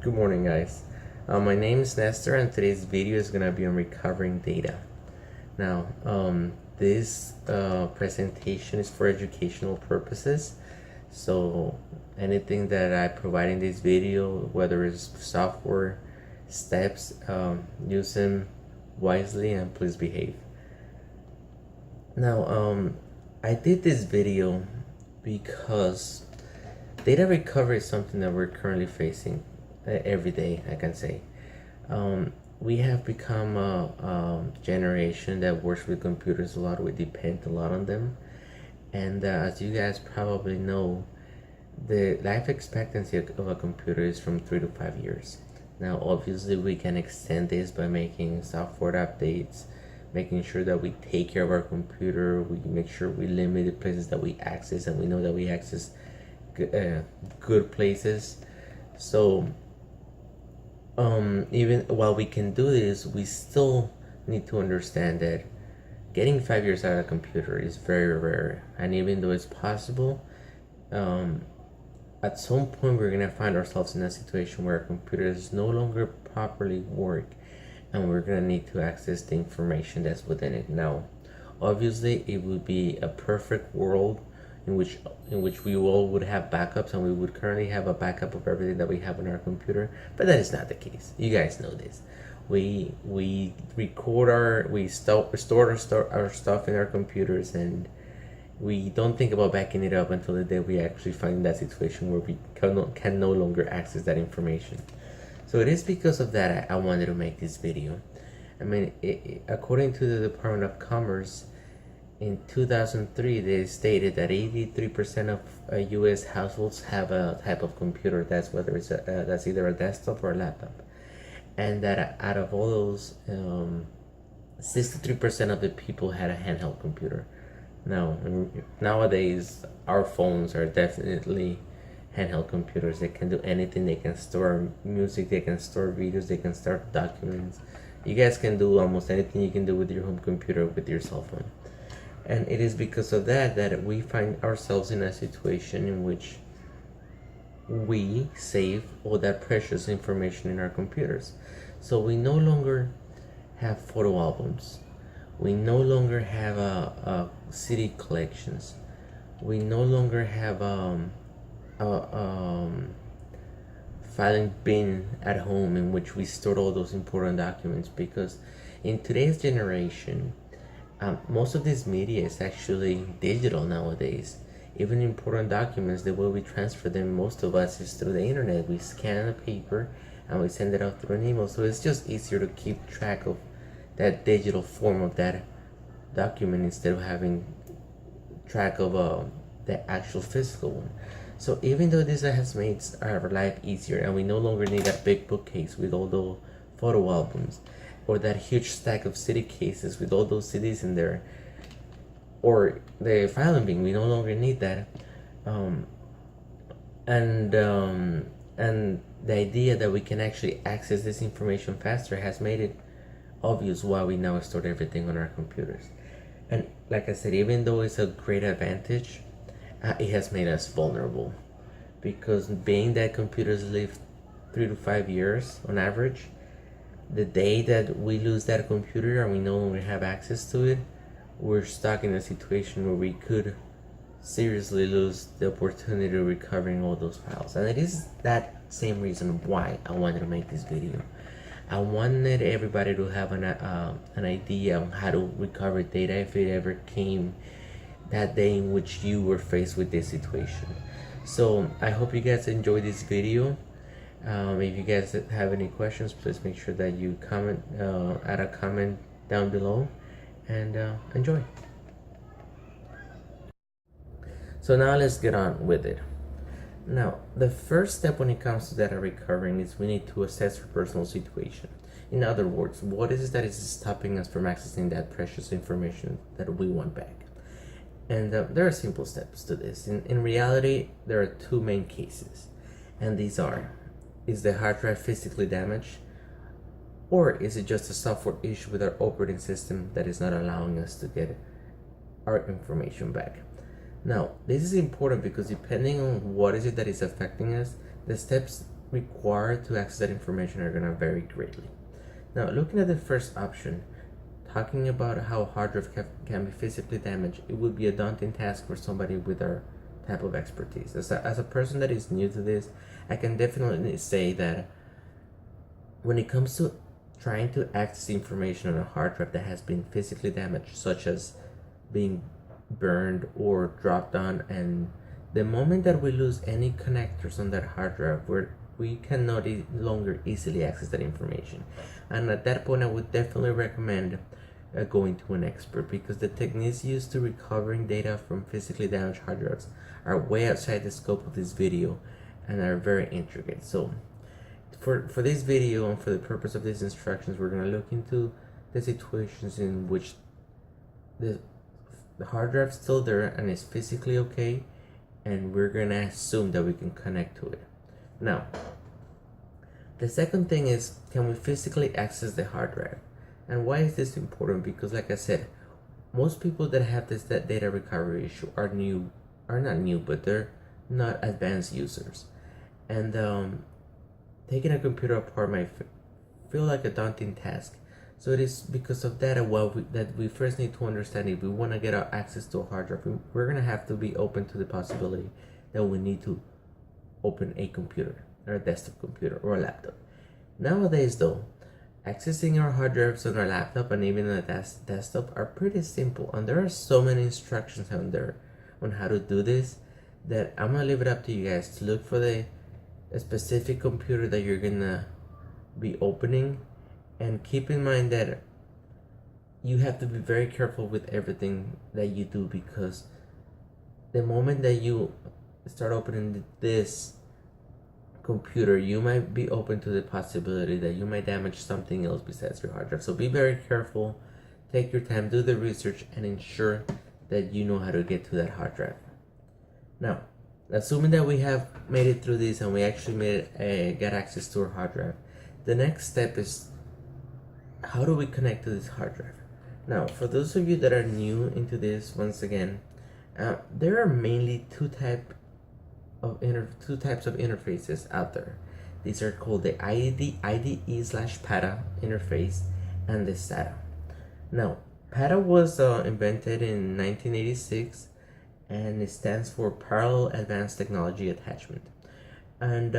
Good morning, guys. My name is Nestor, and today's video is gonna be on recovering data. Now, this presentation is for educational purposes, so anything that I provide in this video, whether it's software, steps, use them wisely and please behave. Now, I did this video because data recovery is something that we're currently facing every day, I can say. We have become a generation that works with computers a lot. We depend a lot on them, and as you guys probably know, the life expectancy of a computer is from 3 to 5 years. Now obviously we can extend this by making software updates, making sure that we take care of our computer, we make sure we limit the places that we access, and we know that we access good places. So even while we can do this, we still need to understand that getting 5 years out of a computer is very rare. And even though it's possible, at some point we're gonna find ourselves in a situation where our computer is no longer properly work, and we're gonna need to access the information that's within it. Now obviously it would be a perfect world in which we all would have backups, and we would currently have a backup of everything that we have on our computer, but that is not the case. You guys know this. We record we store our stuff in our computers, and we don't think about backing it up until the day we actually find that situation where we can no longer access that information. So it is because of that I wanted to make this video. I mean, according to the Department of Commerce, in 2003, they stated that 83% of U.S. households have a type of computer. That's whether it's that's either a desktop or a laptop, and that out of all those, 63% of the people had a handheld computer. Now, nowadays, our phones are definitely handheld computers. They can do anything. They can store music. They can store videos. They can store documents. You guys can do almost anything you can do with your home computer with your cell phone. And it is because of that we find ourselves in a situation in which we save all that precious information in our computers. So we no longer have photo albums. We no longer have CD collections. We no longer have filing bin at home in which we store all those important documents, because in today's generation, most of this media is actually digital nowadays. Even important documents, the way we transfer them, most of us, is through the internet. We scan a paper and we send it out through an email. So it's just easier to keep track of that digital form of that document instead of having track of the actual physical one. So even though this has made our life easier, and we no longer need that big bookcase with all the photo albums, or that huge stack of CD cases with all those CDs in there, or the filing bin, we no longer need that. And the idea that we can actually access this information faster has made it obvious why we now store everything on our computers. And like I said, even though it's a great advantage, it has made us vulnerable, because being that computers live 3 to 5 years on average, the day that we lose that computer and we no longer have access to it, we're stuck in a situation where we could seriously lose the opportunity of recovering all those files. And it is that same reason why I wanted to make this video. I wanted everybody to have an idea on how to recover data if it ever came that day in which you were faced with this situation. So I hope you guys enjoyed this video. If you guys have any questions, please make sure that you comment, add a comment down below, and enjoy. So now let's get on with it. Now, the first step when it comes to data recovering is we need to assess our personal situation. In other words, what is it that is stopping us from accessing that precious information that we want back? And there are simple steps to this. In reality, there are two main cases, and these are: is the hard drive physically damaged, or is it just a software issue with our operating system that is not allowing us to get our information back? Now, this is important because depending on what is it that is affecting us, the steps required to access that information are going to vary greatly. Now, looking at the first option, talking about how hard drive can be physically damaged, it would be a daunting task for somebody with our type of expertise. As a person that is new to this, I can definitely say that when it comes to trying to access information on a hard drive that has been physically damaged, such as being burned or dropped on, and the moment that we lose any connectors on that hard drive, we cannot longer easily access that information. And at that point, I would definitely recommend going to an expert, because the techniques used to recovering data from physically damaged hard drives are way outside the scope of this video and are very intricate. So for this video and for the purpose of these instructions, we're going to look into the situations in which the hard drive is still there and is physically okay, and we're going to assume that we can connect to it. Now, the second thing is, can we physically access the hard drive? And why is this important? Because like I said, most people that have that data recovery issue are not new, but they're not advanced users. And taking a computer apart might feel like a daunting task. So it is because of that that we first need to understand, if we want to get our access to a hard drive, we're going to have to be open to the possibility that we need to open a computer, or a desktop computer, or a laptop. Nowadays though, accessing our hard drives on our laptop and even on a desktop are pretty simple, and there are so many instructions out there on how to do this that I'm gonna leave it up to you guys to look for the specific computer that you're gonna be opening, and keep in mind that you have to be very careful with everything that you do, because the moment that you start opening this computer, you might be open to the possibility that you might damage something else besides your hard drive. So be very careful, take your time, do the research, and ensure that you know how to get to that hard drive. Now, assuming that we have made it through this and we actually get access to our hard drive, the next step is, how do we connect to this hard drive? Now, for those of you that are new into this, once again, there are mainly two types of interfaces out there. These are called the IDE/PATA interface and the SATA. Now, PATA was invented in 1986, and it stands for Parallel Advanced Technology Attachment. And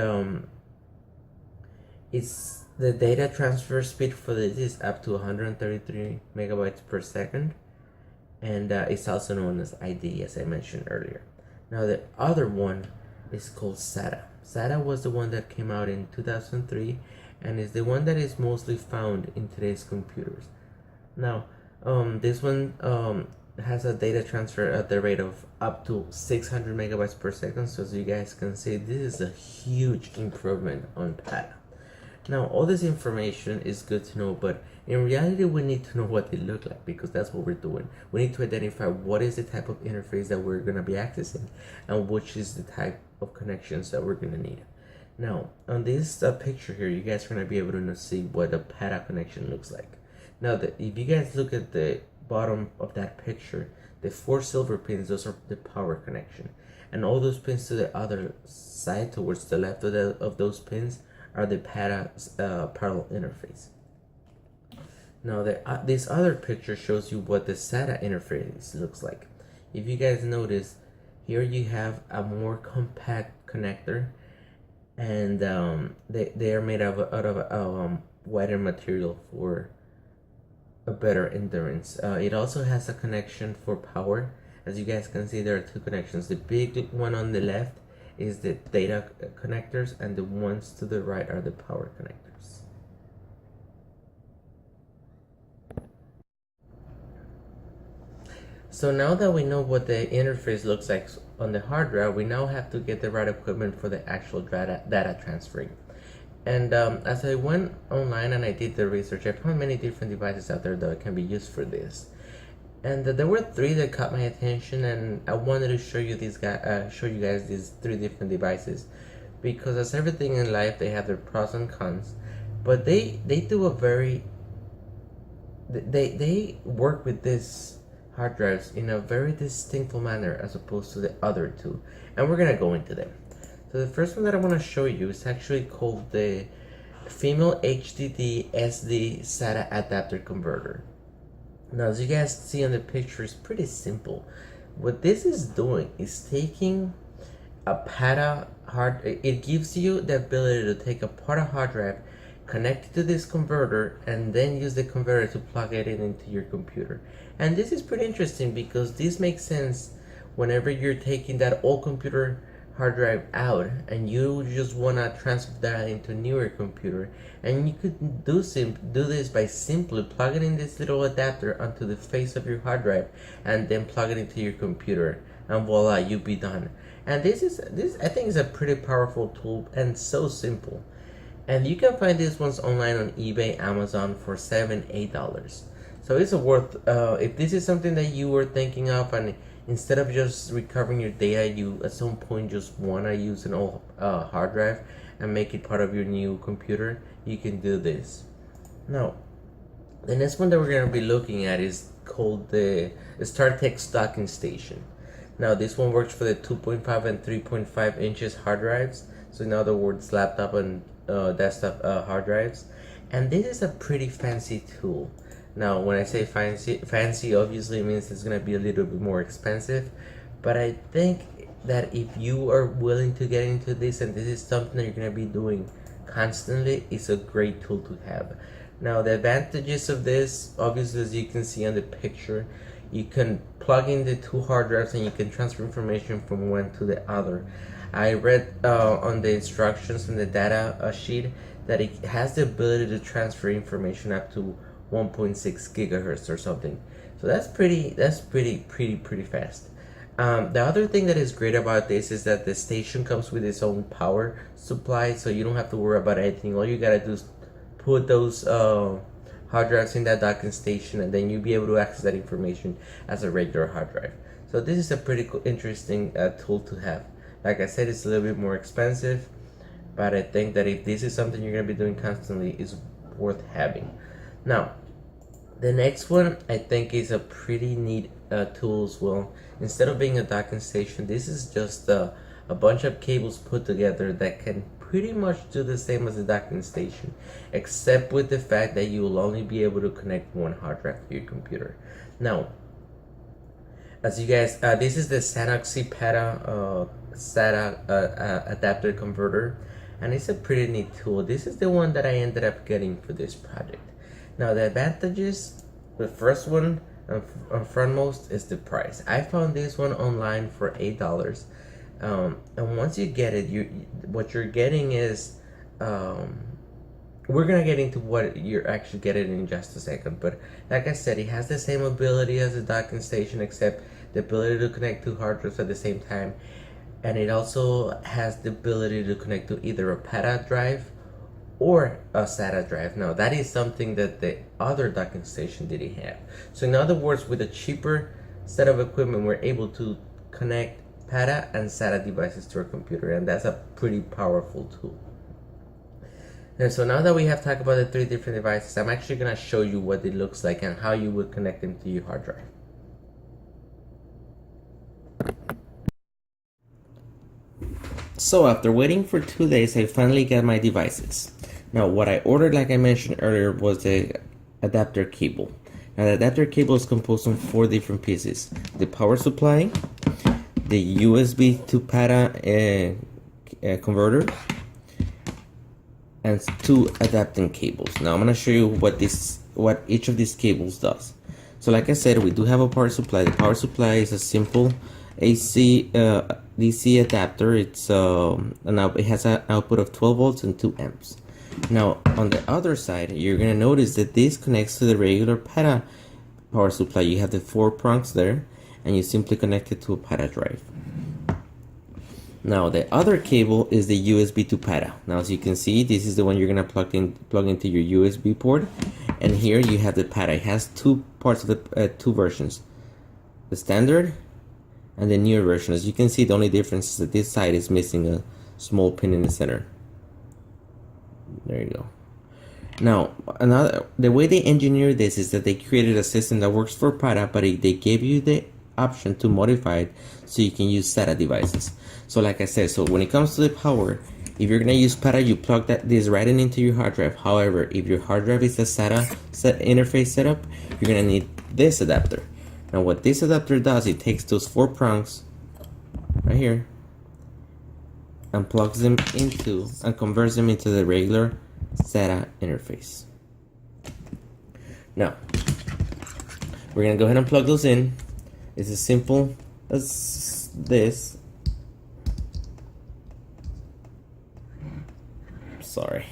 it's the data transfer speed for this is up to 133 megabytes per second, and it's also known as IDE, as I mentioned earlier. Now, the other one is called SATA. SATA was the one that came out in 2003, and is the one that is mostly found in today's computers. Now, this one has a data transfer at the rate of up to 600 megabytes per second. So as you guys can see, this is a huge improvement on PATA. Now, all this information is good to know, but in reality, we need to know what they look like, because that's what we're doing. We need to identify what is the type of interface that we're going to be accessing, and which is the type of connections that we're going to need. Now, on this picture here, you guys are going to be able to see what a PATA connection looks like. Now, if you guys look at the bottom of that picture, the 4 silver pins, those are the power connection. And all those pins to the other side, towards the left of those pins, are the PATA parallel interface. Now, this other picture shows you what the SATA interface looks like. If you guys notice, here you have a more compact connector, and they are made out of wider material for a better endurance. It also has a connection for power. As you guys can see, there are 2 connections. The big one on the left is the data connectors, and the ones to the right are the power connectors. So now that we know what the interface looks like on the hard drive, we now have to get the right equipment for the actual data transferring. And as I went online and I did the research, I found many different devices out there that can be used for this. And there were 3 that caught my attention, and I wanted to show you guys these 3 different devices, because as everything in life, they have their pros and cons, but they do a very they work with this hard drives in a very distinctful manner as opposed to the other 2, and we're gonna go into them. So the first one that I want to show you is actually called the female HDD SD SATA adapter converter. Now, as you guys see on the picture, it's pretty simple. What this is doing is taking a PATA hard. It gives you the ability to take a PATA hard drive, connect it to this converter, and then use the converter to plug it in into your computer. And this is pretty interesting because this makes sense whenever you're taking that old computer hard drive out and you just want to transfer that into a newer computer, and you could do this by simply plugging in this little adapter onto the face of your hard drive and then plug it into your computer, and voila, you'll be done. And this I think is a pretty powerful tool and so simple. And you can find these ones online on eBay, Amazon for $7-8. So it's worth, if this is something that you were thinking of, and instead of just recovering your data, you at some point just want to use an old hard drive and make it part of your new computer, you can do this. Now, the next one that we're going to be looking at is called the StarTech Docking Station. Now, this one works for the 2.5 and 3.5 inches hard drives. So in other words, laptop and desktop hard drives. And this is a pretty fancy tool. Now, when I say fancy obviously means it's going to be a little bit more expensive. But I think that if you are willing to get into this and this is something that you're going to be doing constantly, it's a great tool to have. Now, the advantages of this, obviously, as you can see on the picture, you can plug in the two hard drives and you can transfer information from one to the other. I read on the instructions in the data sheet that it has the ability to transfer information up to 1.6 gigahertz or something. So that's pretty fast. The other thing that is great about this is that the station comes with its own power supply, so you don't have to worry about anything. All you gotta do is put those hard drives in that docking station, and then you'll be able to access that information as a regular hard drive. So this is a pretty cool, interesting tool to have. Like I said, it's a little bit more expensive, but I think that if this is something you're going to be doing constantly, it's worth having. Now, the next one I think is a pretty neat tool as well. Instead of being a docking station, this is just a bunch of cables put together that can pretty much do the same as a docking station, except with the fact that you will only be able to connect one hard drive to your computer. Now, as you guys, this is the Sanoxy PATA SATA adapter converter, and it's a pretty neat tool. This is the one that I ended up getting for this project. Now, the advantages, the first one and frontmost is the price. I found this one online for $8. And once you get it, what you're getting is, we're gonna get into what you're actually getting in just a second. But like I said, it has the same ability as a docking station, except the ability to connect two hard drives at the same time. And it also has the ability to connect to either a PATA drive or a SATA drive. Now, that is something that the other docking station didn't have. So in other words, with a cheaper set of equipment, we're able to connect PATA and SATA devices to our computer, and that's a pretty powerful tool. And so now that we have talked about the three different devices, I'm actually going to show you what it looks like and how you would connect them to your hard drive. So after waiting for 2 days, I finally got my devices. Now, what I ordered, like I mentioned earlier, was the adapter cable. Now, the adapter cable is composed of 4 different pieces: the power supply, the USB to PATA converter, and 2 adapting cables. Now, I'm going to show you what each of these cables does. So, like I said, we do have a power supply. The power supply is a simple AC DC adapter. It has an output of 12 volts and 2 amps. Now, on the other side, you're going to notice that this connects to the regular PATA power supply. You have the 4 prongs there, and you simply connect it to a PATA drive. Now, the other cable is the USB to PATA. Now, as you can see, this is the one you're going to plug into your USB port, and here you have the PATA. It has 2 parts of the 2 versions: the standard and the newer version. As you can see, the only difference is that this side is missing a small pin in the center. There you go. Now, the way they engineered this is that they created a system that works for PATA, but they gave you the option to modify it so you can use SATA devices. So like I said, so when it comes to the power, if you're gonna use SATA, you plug this right into your hard drive. However, if your hard drive is a SATA interface setup, you're gonna need this adapter. Now what this adapter does, it takes those 4 prongs right here and plugs them into and converts them into the regular SATA interface. Now we're gonna go ahead and plug those in. It's as simple as this. Sorry.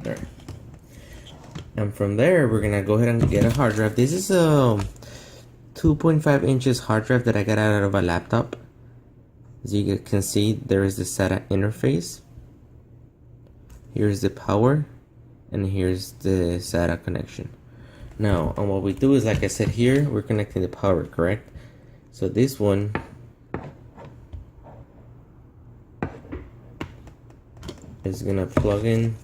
There. And from there, we're gonna go ahead and get a hard drive. This is a 2.5 inches hard drive that I got out of a laptop. As you can see, there is the SATA interface. Here's the power, and here's the SATA connection. Now, and what we do is, like I said here, we're connecting the power, correct? So this one is gonna plug in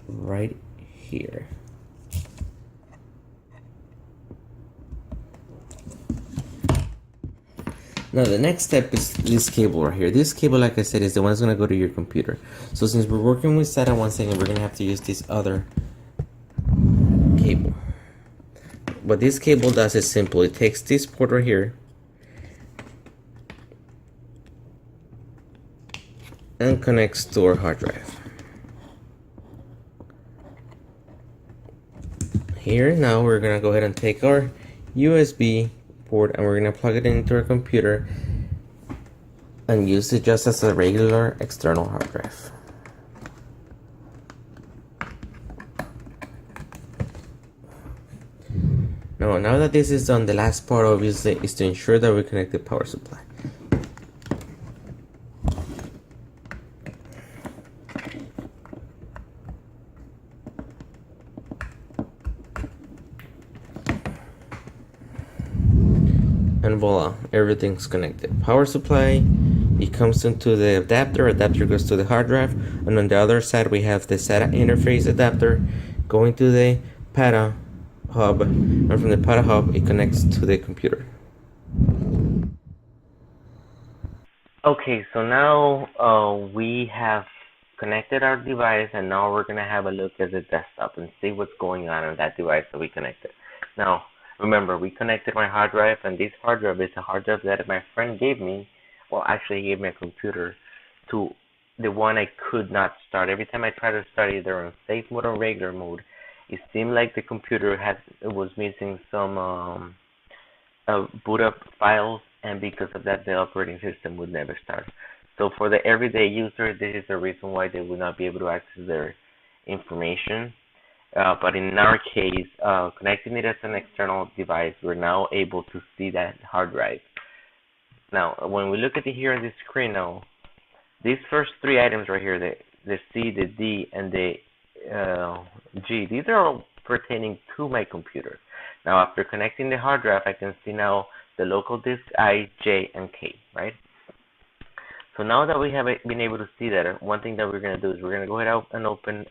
right here. Now the next step is this cable right here. This cable, like I said, is the one that's gonna go to your computer. So since we're working with SATA 1 second, we're gonna have to use this other cable. What this cable does is simple. It takes this port right here and connects to our hard drive. Here now we're gonna go ahead and take our USB port and we're gonna plug it into our computer and use it just as a regular external hard drive. Now that this is done, the last part obviously is to ensure that we connect the power supply. And voila, everything's connected. Power supply, it comes into the adapter goes to the hard drive, and on the other side we have the SATA interface adapter going to the PATA hub, and from the PATA hub it connects to the computer. Okay, so now we have connected our device, and now we're gonna have a look at the desktop and see what's going on that device that we connected. Now, remember, we connected my hard drive, and this hard drive is a hard drive that my friend gave me. Well, actually, he gave me a computer to the one I could not start. Every time I tried to start either on safe mode or regular mode, it seemed like the computer was missing some boot up files, and because of that, the operating system would never start. So for the everyday user, this is the reason why they would not be able to access their information. But in our case, connecting it as an external device, we're now able to see that hard drive. Now, when we look at it here on the screen now, these first 3 items right here, the C, the D, and the G, these are all pertaining to my computer. Now, after connecting the hard drive, I can see now the local disk I, J, and K, right? So now that we have been able to see that, one thing that we're going to do is we're going to go ahead and open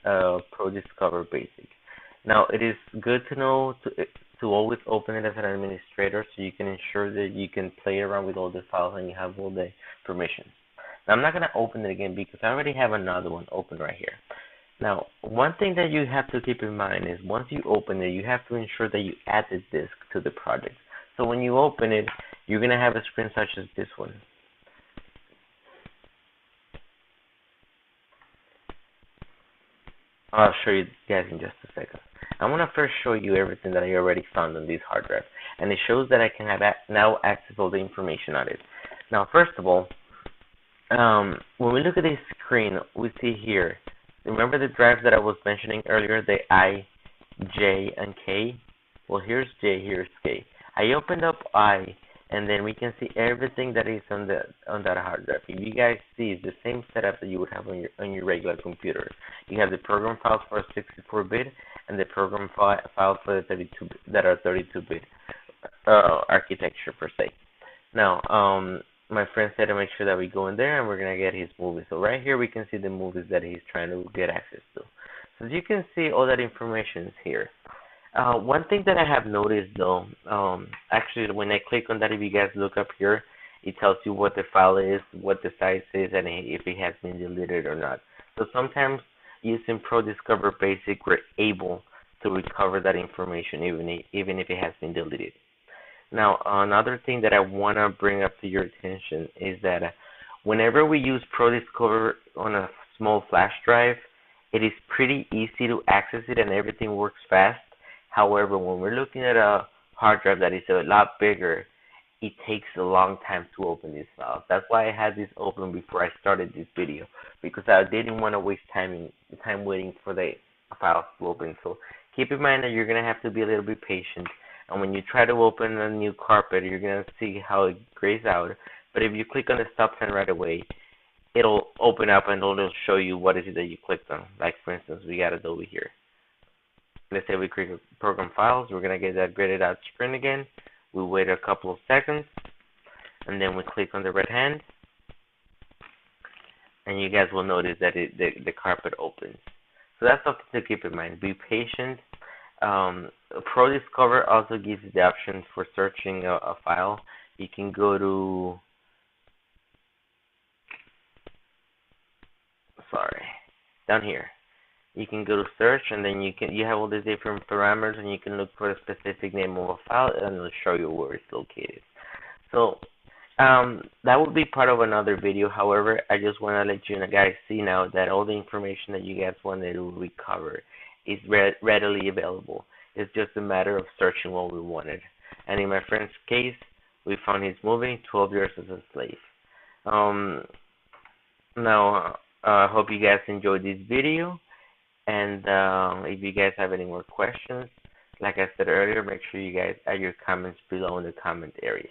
Pro Discover Basic. Now, it is good to know to always open it as an administrator so you can ensure that you can play around with all the files and you have all the permissions. Now, I'm not going to open it again because I already have another one open right here. Now, one thing that you have to keep in mind is once you open it, you have to ensure that you add the disk to the project. So when you open it, you're going to have a screen such as this one. I'll show you guys in just a second. I want to first show you everything that I already found on this hard drive, and it shows that I can have now access all the information on it. Now, first of all, when we look at this screen, we see here, remember the drives that I was mentioning earlier, the I, J, and K? Well, here's J, here's K. I opened up I, and then we can see everything that is on that hard drive. If you guys see, it's the same setup that you would have on your regular computer. You have the program files for 64-bit and the program files for the 32-bit that are 32-bit architecture per se. Now, my friend said to make sure that we go in there and we're gonna get his movies. So right here we can see the movies that he's trying to get access to. So as you can see, all that information is here. One thing that I have noticed though, actually when I click on that, if you guys look up here, it tells you what the file is, what the size is, and if it has been deleted or not. So sometimes using Pro Discover Basic, we're able to recover that information even if it has been deleted. Now, another thing that I want to bring up to your attention is that whenever we use Pro Discover on a small flash drive, it is pretty easy to access it and everything works fast. However, when we're looking at a hard drive that is a lot bigger, it takes a long time to open these files. That's why I had this open before I started this video, because I didn't want to waste time waiting for the files to open. So keep in mind that you're going to have to be a little bit patient. And when you try to open a new carpet, you're going to see how it grays out. But if you click on the stop sign right away, it'll open up and it'll show you what is it that you clicked on. Like for instance, we got Adobe here. Let's say we click program files, we're going to get that gridded out screen again. We wait a couple of seconds, and then we click on the red hand, and you guys will notice that the carpet opens. So that's something to keep in mind. Be patient. Pro Discover also gives you the option for searching a file. You can go to, down here. You can go to search, and then you have all these different parameters, and you can look for a specific name of a file, and it'll show you where it's located. So that would be part of another video. However, I just want to let you guys see now that all the information that you guys wanted to recover is readily available. It's just a matter of searching what we wanted. And in my friend's case, we found his movie, 12 Years as a Slave. Now, I hope you guys enjoyed this video. And if you guys have any more questions, like I said earlier, make sure you guys add your comments below in the comment area.